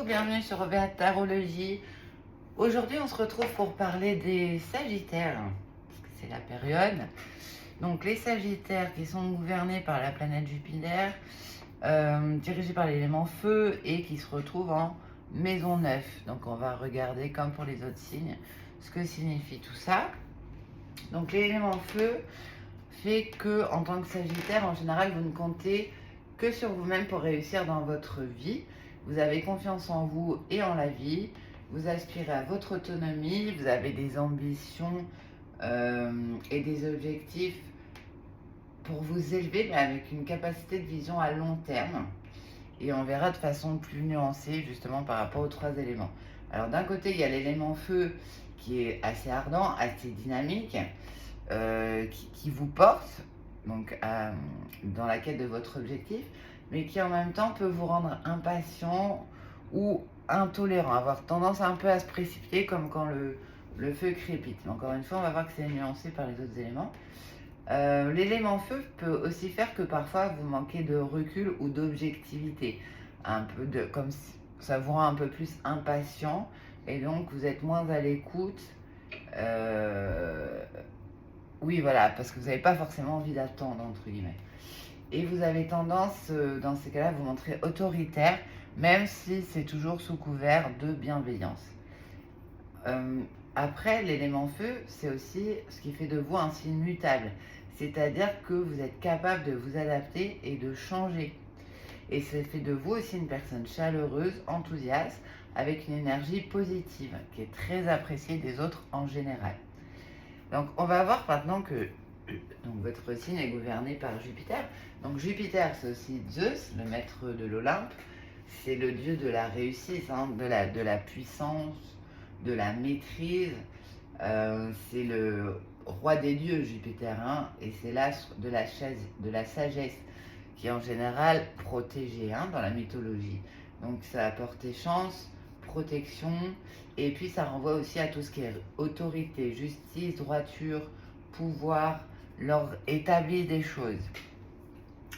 bienvenue sur Robert Tarologie. Aujourd'hui, on se retrouve pour parler des Sagittaires, parce que c'est la période. Donc, les Sagittaires qui sont gouvernés par la planète Jupiter, dirigés par l'élément feu et qui se retrouvent en maison 9. Donc, on va regarder, comme pour les autres signes, ce que signifie tout ça. Donc, l'élément feu fait que, en tant que Sagittaire, en général, vous ne comptez que sur vous-même pour réussir dans votre vie. Vous avez confiance en vous et en la vie. Vous aspirez à votre autonomie. Vous avez des ambitions et des objectifs pour vous élever, mais avec une capacité de vision à long terme. Et on verra de façon plus nuancée, justement, par rapport aux trois éléments. Alors, d'un côté, il y a l'élément feu qui est assez ardent, assez dynamique, qui vous porte donc, dans la quête de votre objectif, mais qui en même temps peut vous rendre impatient ou intolérant, avoir tendance un peu à se précipiter comme quand le feu crépite. Mais encore une fois, on va voir que c'est nuancé par les autres éléments. L'élément feu peut aussi faire que parfois vous manquez de recul ou d'objectivité, comme si ça vous rend un peu plus impatient et donc vous êtes moins à l'écoute. Oui, voilà, parce que vous n'avez pas forcément envie d'attendre, entre guillemets. Et vous avez tendance, dans ces cas-là, à vous montrer autoritaire, même si c'est toujours sous couvert de bienveillance. Après, l'élément feu, c'est aussi ce qui fait de vous un signe mutable. C'est-à-dire que vous êtes capable de vous adapter et de changer. Et ça fait de vous aussi une personne chaleureuse, enthousiaste, avec une énergie positive, qui est très appréciée des autres en général. Donc, on va voir maintenant que donc, votre signe est gouverné par Jupiter. Donc, Jupiter, c'est aussi Zeus, le maître de l'Olympe. C'est le dieu de la réussite, de la puissance, de la maîtrise. C'est le roi des dieux, Jupiter, et c'est l'astre de la sagesse, qui est en général protégé dans la mythologie. Donc, ça apporte chance, protection, et puis ça renvoie aussi à tout ce qui est autorité, justice, droiture, pouvoir, l'ordre établi des choses.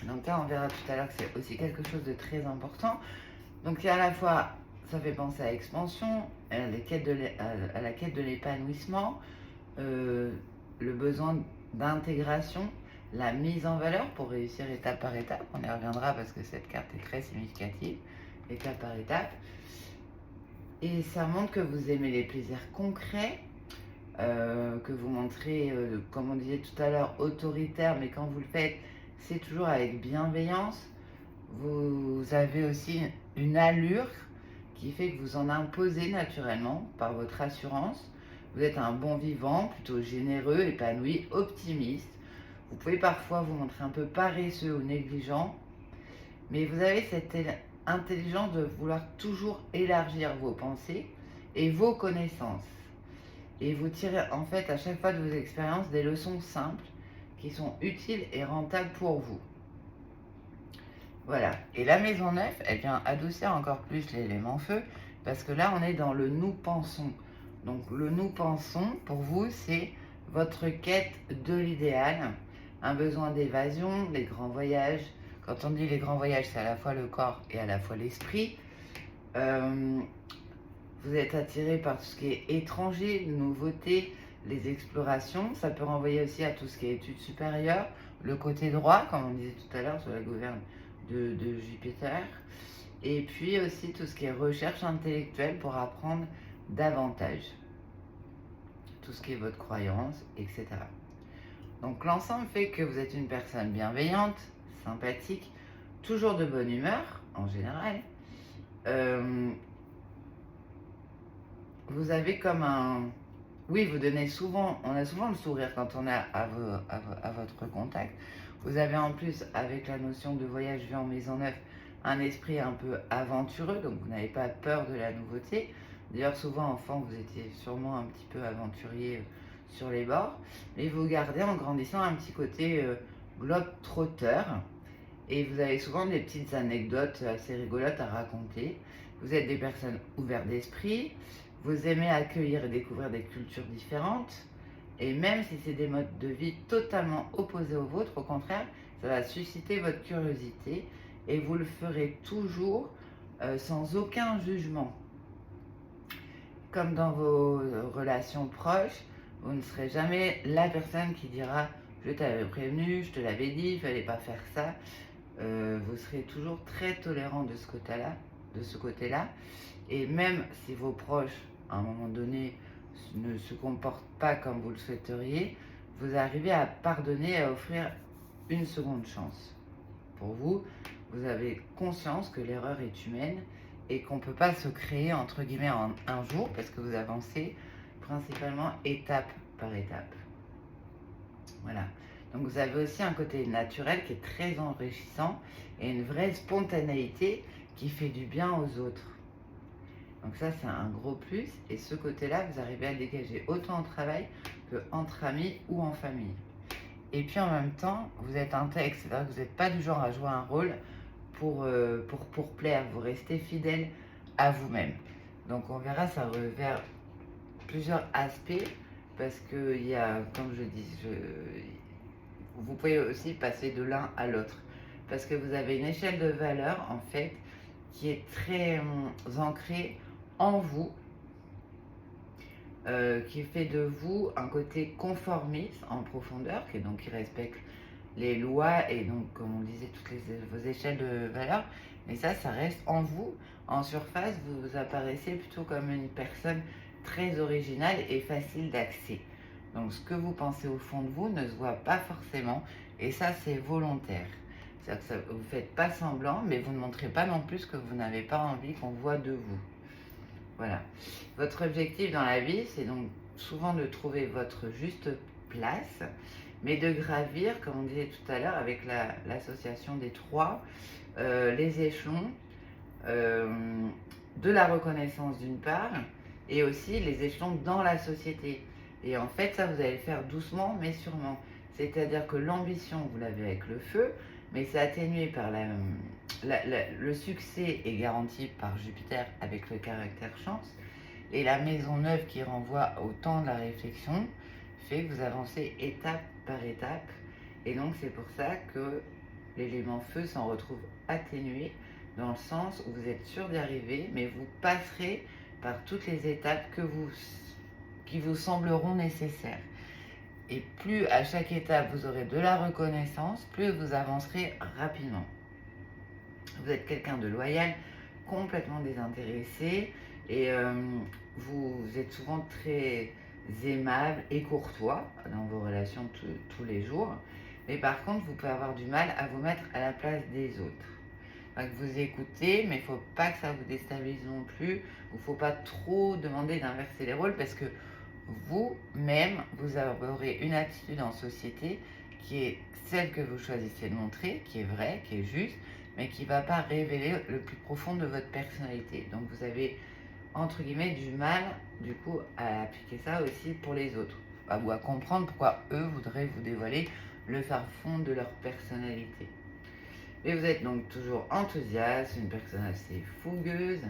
Donc là, on verra tout à l'heure que c'est aussi quelque chose de très important. Donc à la fois, ça fait penser à l'expansion, à la quête de l'épanouissement, le besoin d'intégration, la mise en valeur pour réussir étape par étape. On y reviendra parce que cette carte est très significative, étape par étape. Et ça montre que vous aimez les plaisirs concrets, que vous montrez, comme on disait tout à l'heure, autoritaire, mais quand vous le faites, c'est toujours avec bienveillance. Vous avez aussi une allure qui fait que vous en imposez naturellement par votre assurance. Vous êtes un bon vivant, plutôt généreux, épanoui, optimiste. Vous pouvez parfois vous montrer un peu paresseux ou négligent, mais vous avez cette intelligence de vouloir toujours élargir vos pensées et vos connaissances. Et vous tirez en fait à chaque fois de vos expériences des leçons simples qui sont utiles et rentables pour vous. Voilà. Et la maison 9, elle vient adoucir encore plus l'élément feu, parce que là, on est dans le nous pensons. Donc, le nous pensons, pour vous, c'est votre quête de l'idéal, un besoin d'évasion, les grands voyages. Quand on dit les grands voyages, c'est à la fois le corps et à la fois l'esprit. Vous êtes attiré par tout ce qui est étranger, nouveauté, les explorations. Ça peut renvoyer aussi à tout ce qui est études supérieures, le côté droit, comme on disait tout à l'heure sur la gouverne de Jupiter. Et puis aussi tout ce qui est recherche intellectuelle pour apprendre davantage. Tout ce qui est votre croyance, etc. Donc l'ensemble fait que vous êtes une personne bienveillante, sympathique, toujours de bonne humeur en général. Vous avez comme un... Oui, vous donnez souvent... On a souvent le sourire quand on est à votre contact. Vous avez en plus, avec la notion de voyage vu en maison 9, un esprit un peu aventureux, donc vous n'avez pas peur de la nouveauté. D'ailleurs, souvent, enfant, vous étiez sûrement un petit peu aventurier sur les bords. Mais vous gardez, en grandissant, un petit côté globe-trotteur. Et vous avez souvent des petites anecdotes assez rigolotes à raconter. Vous êtes des personnes ouvertes d'esprit. Vous aimez accueillir et découvrir des cultures différentes. Et même si c'est des modes de vie totalement opposés aux vôtres, au contraire, ça va susciter votre curiosité. Et vous le ferez toujours sans aucun jugement. Comme dans vos relations proches, vous ne serez jamais la personne qui dira je t'avais prévenu, je te l'avais dit, il fallait pas faire ça. Vous serez toujours très tolérant de ce côté-là. Et même si vos proches, à un moment donné, ne se comportent pas comme vous le souhaiteriez, vous arrivez à pardonner et à offrir une seconde chance. Pour vous, vous avez conscience que l'erreur est humaine et qu'on ne peut pas se créer, entre guillemets, en un jour, parce que vous avancez principalement étape par étape. Voilà. Donc vous avez aussi un côté naturel qui est très enrichissant et une vraie spontanéité qui fait du bien aux autres. Donc ça, c'est un gros plus. Et ce côté-là, vous arrivez à le dégager autant au travail qu'entre amis ou en famille. Et puis en même temps, vous êtes intègre, c'est-à-dire que vous n'êtes pas du genre à jouer un rôle pour plaire. Vous restez fidèle à vous-même. Donc on verra, ça revers plusieurs aspects parce qu'il y a, comme je dis, vous pouvez aussi passer de l'un à l'autre. Parce que vous avez une échelle de valeur, en fait, qui est très ancrée en vous, qui fait de vous un côté conformiste en profondeur, qui respecte les lois et donc, comme on disait, toutes vos échelles de valeur. Mais ça reste en vous. En surface, vous apparaissez plutôt comme une personne très originale et facile d'accès. Donc ce que vous pensez au fond de vous ne se voit pas forcément et ça c'est volontaire. C'est-à-dire que vous ne faites pas semblant mais vous ne montrez pas non plus que vous n'avez pas envie qu'on voit de vous. Voilà. Votre objectif dans la vie c'est donc souvent de trouver votre juste place mais de gravir, comme on disait tout à l'heure avec l'association des trois, les échelons de la reconnaissance d'une part et aussi les échelons dans la société. Et en fait, ça, vous allez le faire doucement, mais sûrement. C'est-à-dire que l'ambition, vous l'avez avec le feu, mais c'est atténué par le succès est garanti par Jupiter avec le caractère chance. Et la maison neuve qui renvoie au temps de la réflexion fait que vous avancez étape par étape. Et donc, c'est pour ça que l'élément feu s'en retrouve atténué dans le sens où vous êtes sûr d'y arriver, mais vous passerez par toutes les étapes qui vous sembleront nécessaires. Et plus à chaque étape vous aurez de la reconnaissance, plus vous avancerez rapidement. Vous êtes quelqu'un de loyal, complètement désintéressé, et vous êtes souvent très aimable et courtois dans vos relations tous les jours. Mais par contre, vous pouvez avoir du mal à vous mettre à la place des autres. Donc vous écoutez, mais il ne faut pas que ça vous déstabilise non plus. Il ne faut pas trop demander d'inverser les rôles parce que vous-même, vous aurez une attitude en société qui est celle que vous choisissez de montrer, qui est vraie, qui est juste, mais qui ne va pas révéler le plus profond de votre personnalité. Donc vous avez, entre guillemets, du mal, du coup, à appliquer ça aussi pour les autres. Ou à comprendre pourquoi eux voudraient vous dévoiler le fin fond de leur personnalité. Mais vous êtes donc toujours enthousiaste, une personne assez fougueuse,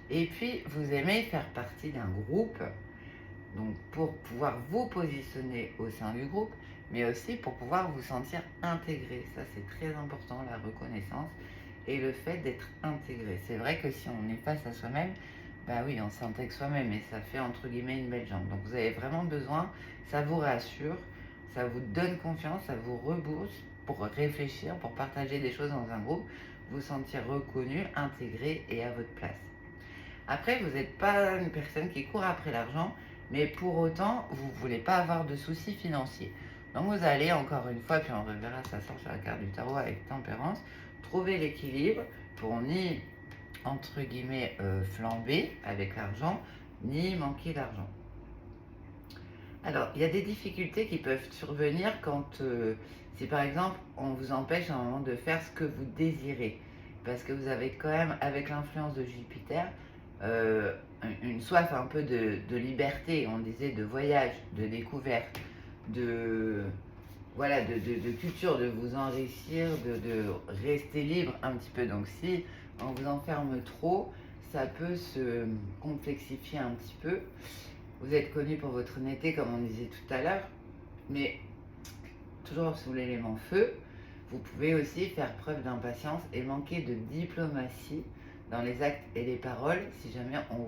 et puis vous aimez faire partie d'un groupe, donc pour pouvoir vous positionner au sein du groupe, mais aussi pour pouvoir vous sentir intégré. Ça c'est très important, la reconnaissance et le fait d'être intégré. C'est vrai que si on est face à soi-même, bah oui, on s'intègre soi-même et ça fait entre guillemets une belle jambe. Donc vous avez vraiment besoin, ça vous rassure, ça vous donne confiance, ça vous rebooste pour réfléchir, pour partager des choses dans un groupe, vous sentir reconnu, intégré et à votre place. Après, vous n'êtes pas une personne qui court après l'argent, mais pour autant, vous ne voulez pas avoir de soucis financiers. Donc vous allez, encore une fois, puis on reverra, ça sort sur la carte du tarot avec tempérance, trouver l'équilibre pour ni, entre guillemets, flamber avec l'argent, ni manquer d'argent. Alors, il y a des difficultés qui peuvent survenir quand, si par exemple, on vous empêche à un moment de faire ce que vous désirez. Parce que vous avez quand même, avec l'influence de Jupiter, une soif un peu de liberté, on disait de voyage, de découverte, voilà, de culture, de vous enrichir, de rester libre un petit peu. Donc si on vous enferme trop, ça peut se complexifier un petit peu. Vous êtes connu pour votre honnêteté, comme on disait tout à l'heure, mais toujours sous l'élément feu, vous pouvez aussi faire preuve d'impatience et manquer de diplomatie dans les actes et les paroles si jamais on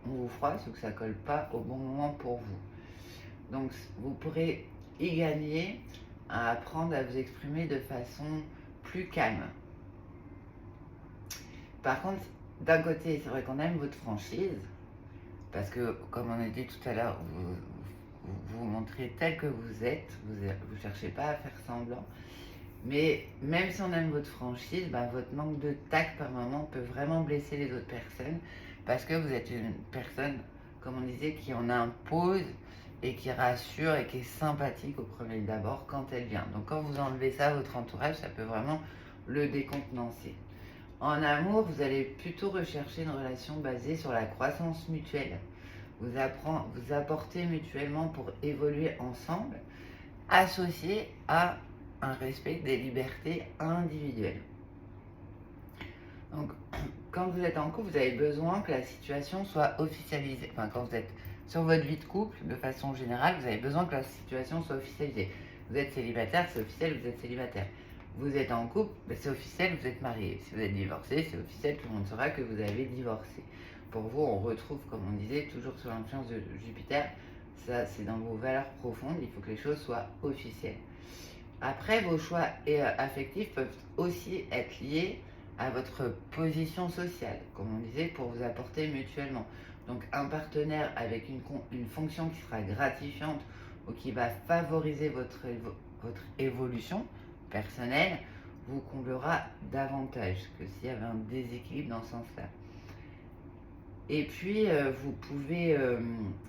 vous froisse ou que ça colle pas au bon moment pour vous. Donc vous pourrez y gagner à apprendre à vous exprimer de façon plus calme. Par contre, d'un côté, c'est vrai qu'on aime votre franchise, parce que, comme on a dit tout à l'heure, vous montrez tel que vous êtes, vous ne cherchez pas à faire semblant. Mais même si on aime votre franchise, votre manque de tact par moment peut vraiment blesser les autres personnes, parce que vous êtes une personne, comme on disait, qui en impose et qui rassure et qui est sympathique au premier d'abord quand elle vient. Donc quand vous enlevez ça à votre entourage, ça peut vraiment le décontenancer. En amour, vous allez plutôt rechercher une relation basée sur la croissance mutuelle. Vous apportez mutuellement pour évoluer ensemble, associé à un respect des libertés individuelles. Donc, quand vous êtes en couple, vous avez besoin que la situation soit officialisée. Enfin, quand vous êtes sur votre vie de couple, de façon générale, vous avez besoin que la situation soit officialisée. Vous êtes célibataire, c'est officiel, vous êtes célibataire. Vous êtes en couple, c'est officiel, vous êtes marié. Si vous êtes divorcé, c'est officiel, tout le monde saura que vous avez divorcé. Pour vous, on retrouve, comme on disait, toujours sous l'influence de Jupiter. Ça, c'est dans vos valeurs profondes, il faut que les choses soient officielles. Après, vos choix affectifs peuvent aussi être liés à votre position sociale, comme on disait, pour vous apporter mutuellement. Donc un partenaire avec une fonction qui sera gratifiante ou qui va favoriser votre évolution personnelle vous comblera davantage que s'il y avait un déséquilibre dans ce sens-là. Et puis, vous pouvez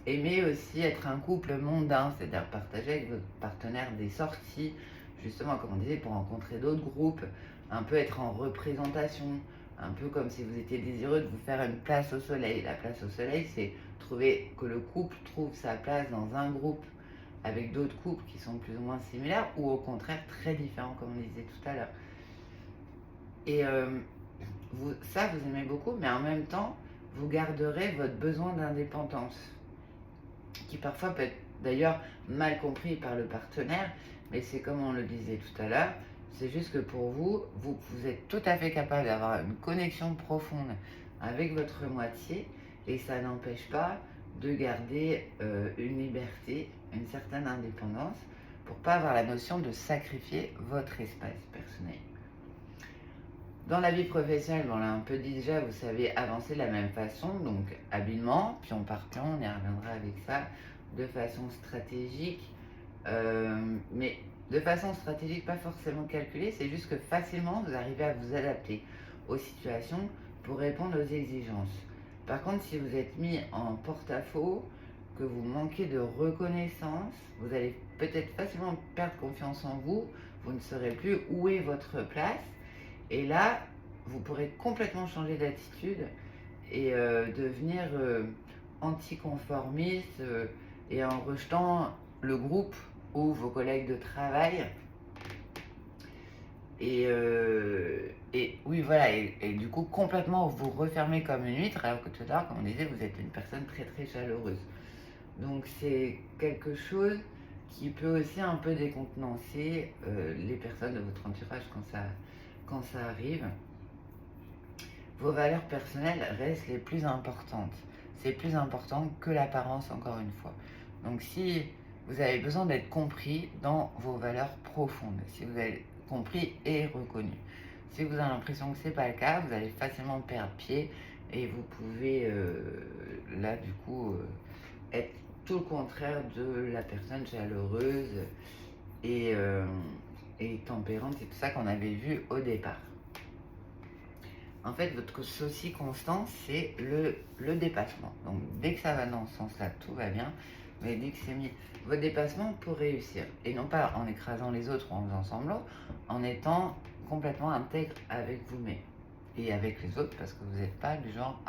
aimer aussi être un couple mondain, c'est-à-dire partager avec votre partenaire des sorties, justement, comme on disait, pour rencontrer d'autres groupes, un peu être en représentation, un peu comme si vous étiez désireux de vous faire une place au soleil. La place au soleil, c'est trouver que le couple trouve sa place dans un groupe avec d'autres couples qui sont plus ou moins similaires, ou au contraire très différents, comme on disait tout à l'heure. Et ça, vous aimez beaucoup, mais en même temps, vous garderez votre besoin d'indépendance, qui parfois peut être d'ailleurs mal compris par le partenaire, mais c'est comme on le disait tout à l'heure, c'est juste que pour vous, vous êtes tout à fait capable d'avoir une connexion profonde avec votre moitié, et ça n'empêche pas de garder une liberté, une certaine indépendance, pour pas avoir la notion de sacrifier votre espace personnel. Dans la vie professionnelle, on l'a un peu dit déjà, vous savez avancer de la même façon, donc habilement, puis on y reviendra avec ça, de façon stratégique, mais de façon stratégique, pas forcément calculée, c'est juste que facilement vous arrivez à vous adapter aux situations pour répondre aux exigences. Par contre, si vous êtes mis en porte-à-faux, que vous manquez de reconnaissance, vous allez peut-être facilement perdre confiance en vous, vous ne saurez plus où est votre place. Et là, vous pourrez complètement changer d'attitude et devenir anticonformiste et en rejetant le groupe ou vos collègues de travail. Et oui, voilà, et du coup, complètement vous refermer comme une huître, alors que tout à l'heure, comme on disait, vous êtes une personne très très chaleureuse. Donc c'est quelque chose qui peut aussi un peu décontenancer les personnes de votre entourage quand ça arrive. Vos valeurs personnelles restent les plus importantes. C'est plus important que l'apparence, encore une fois. Donc si vous avez besoin d'être compris dans vos valeurs profondes, si vous avez compris et reconnu. Si vous avez l'impression que ce n'est pas le cas, vous allez facilement perdre pied et vous pouvez là du coup être tout le contraire de la personne chaleureuse et tempérante et tout ça qu'on avait vu au départ. En fait, votre souci constant, c'est le dépassement. Donc, dès que ça va dans ce sens-là, tout va bien. Mais dès que c'est mis votre dépassement pour réussir. Et non pas en écrasant les autres ou en faisant semblant, en étant complètement intègre avec vous-même et avec les autres, parce que vous n'êtes pas du genre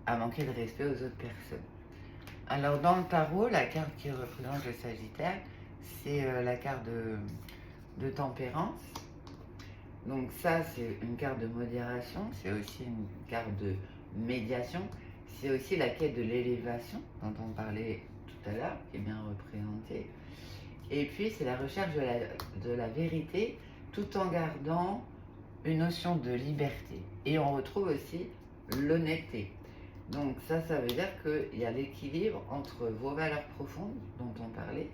à manquer de respect aux autres personnes. Alors, dans le tarot, la carte qui représente le Sagittaire, c'est la carte de tempérance. Donc ça, c'est une carte de modération, c'est aussi une carte de médiation, c'est aussi la quête de l'élévation dont on parlait tout à l'heure, qui est bien représentée. Et puis, c'est la recherche de la vérité, tout en gardant une notion de liberté. Et on retrouve aussi l'honnêteté. Donc ça veut dire qu'il y a l'équilibre entre vos valeurs profondes dont on parlait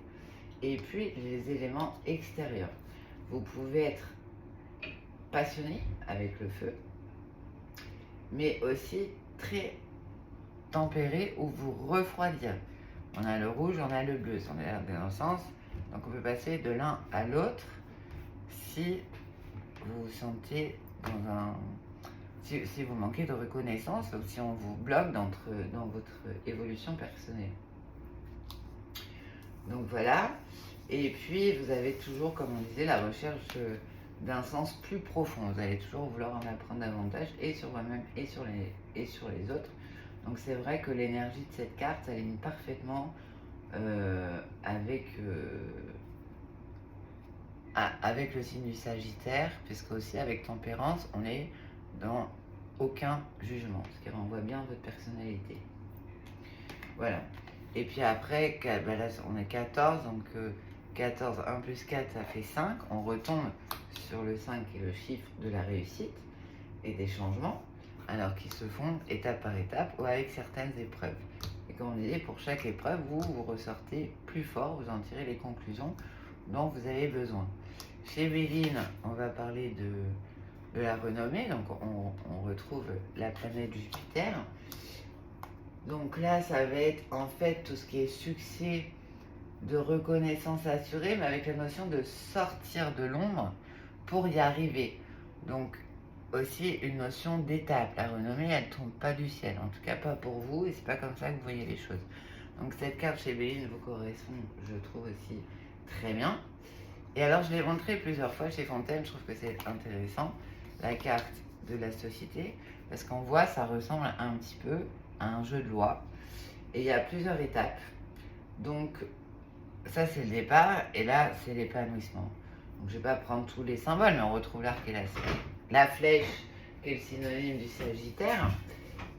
et puis les éléments extérieurs. Vous pouvez être passionné avec le feu, mais aussi très tempéré ou vous refroidir. On a le rouge, on a le bleu, on est dans le sens, donc on peut passer de l'un à l'autre si vous vous sentez dans un... Si vous manquez de reconnaissance ou si on vous bloque dans votre évolution personnelle. Donc voilà. Et puis vous avez toujours, comme on disait, la recherche d'un sens plus profond. Vous allez toujours vouloir en apprendre davantage et sur vous-même et sur les autres. Donc c'est vrai que l'énergie de cette carte s'aligne parfaitement avec le signe du Sagittaire, puisque aussi avec Tempérance, on est dans aucun jugement, ce qui renvoie bien votre personnalité. Voilà. Et puis après, là, on est 14, donc 14, 1 plus 4, ça fait 5. On retombe sur le 5 qui est le chiffre de la réussite et des changements, alors qu'ils se font étape par étape ou avec certaines épreuves. Et comme on disait, pour chaque épreuve, vous ressortez plus fort, vous en tirez les conclusions dont vous avez besoin. Chez Béline, on va parler de la renommée, donc on retrouve la planète Jupiter. Donc là, ça va être en fait tout ce qui est succès, de reconnaissance assurée, mais avec la notion de sortir de l'ombre pour y arriver. Donc aussi une notion d'étape. La renommée, elle tombe pas du ciel, en tout cas pas pour vous, et c'est pas comme ça que vous voyez les choses. Donc cette carte chez Béline vous correspond, je trouve aussi très bien. Et alors je l'ai montré plusieurs fois chez Fontaine, je trouve que c'est intéressant, la carte de la société, parce qu'on voit ça ressemble un petit peu à un jeu de loi, et il y a plusieurs étapes. Donc ça c'est le départ, et là c'est l'épanouissement. Donc je vais pas prendre tous les symboles, mais on retrouve l'arc et la flèche, qui est le synonyme du Sagittaire,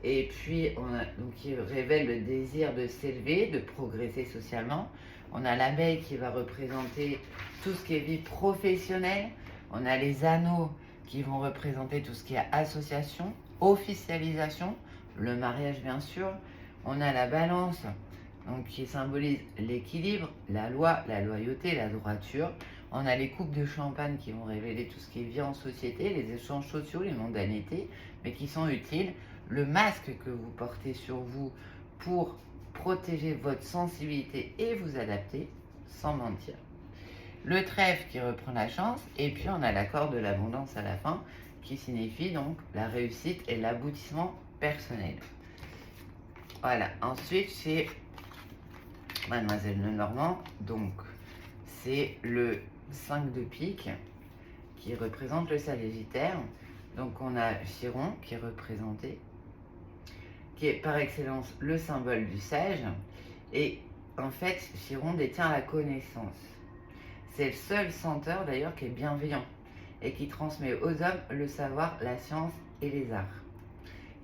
et puis qui révèle le désir de s'élever, de progresser socialement. On a l'abeille qui va représenter tout ce qui est vie professionnelle. On a les anneaux qui vont représenter tout ce qui est association, officialisation, le mariage bien sûr. On a la balance, donc qui symbolise l'équilibre, la loi, la loyauté, la droiture. On a les coupes de champagne qui vont révéler tout ce qui est vie en société, les échanges sociaux, les mondanités, mais qui sont utiles. Le masque que vous portez sur vous pour protéger votre sensibilité et vous adapter sans mentir. Le trèfle qui reprend la chance, et puis on a l'accord de l'abondance à la fin qui signifie donc la réussite et l'aboutissement personnel. Voilà, ensuite chez Mademoiselle Lenormand, donc c'est le 5 de pique qui représente le Sagittaire. Donc on a Chiron qui est représenté, qui est par excellence le symbole du sage. Et en fait, Chiron détient la connaissance. C'est le seul senteur d'ailleurs qui est bienveillant et qui transmet aux hommes le savoir, la science et les arts.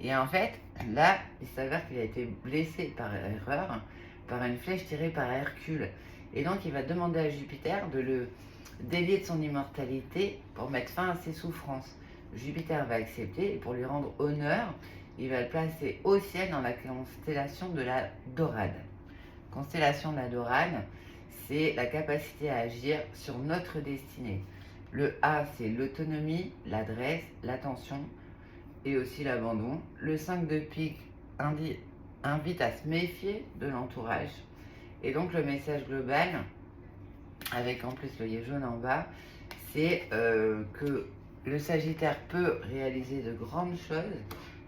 Et en fait, là, il s'avère qu'il a été blessé par erreur par une flèche tirée par Hercule. Et donc, il va demander à Jupiter de le délier de son immortalité pour mettre fin à ses souffrances. Jupiter va accepter et pour lui rendre honneur, il va le placer au ciel dans la constellation de la Dorade. Constellation de la Dorade, c'est la capacité à agir sur notre destinée. Le A, c'est l'autonomie, l'adresse, l'attention et aussi l'abandon. Le 5 de pique invite à se méfier de l'entourage. Et donc le message global, avec en plus l'œillet jaune en bas, c'est que le Sagittaire peut réaliser de grandes choses,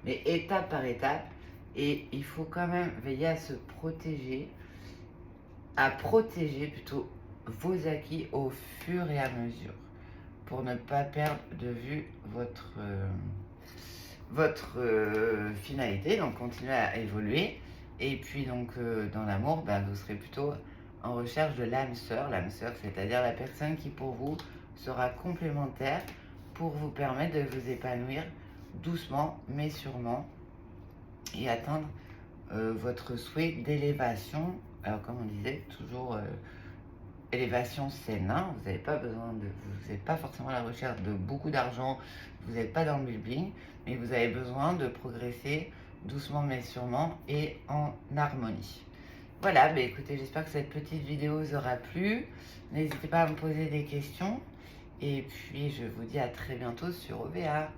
mais étape par étape, et il faut quand même veiller à se protéger, à protéger plutôt vos acquis au fur et à mesure, pour ne pas perdre de vue votre finalité, donc continuer à évoluer. Et puis donc dans l'amour, vous serez plutôt en recherche de l'âme sœur, c'est-à-dire la personne qui pour vous sera complémentaire pour vous permettre de vous épanouir doucement mais sûrement et atteindre votre souhait d'élévation. Alors comme on disait, toujours élévation saine, hein. Vous n'êtes pas forcément à la recherche de beaucoup d'argent, vous n'êtes pas dans le building, mais vous avez besoin de progresser doucement mais sûrement et en harmonie. Voilà, écoutez, j'espère que cette petite vidéo vous aura plu. N'hésitez pas à me poser des questions. Et puis, je vous dis à très bientôt sur OVA.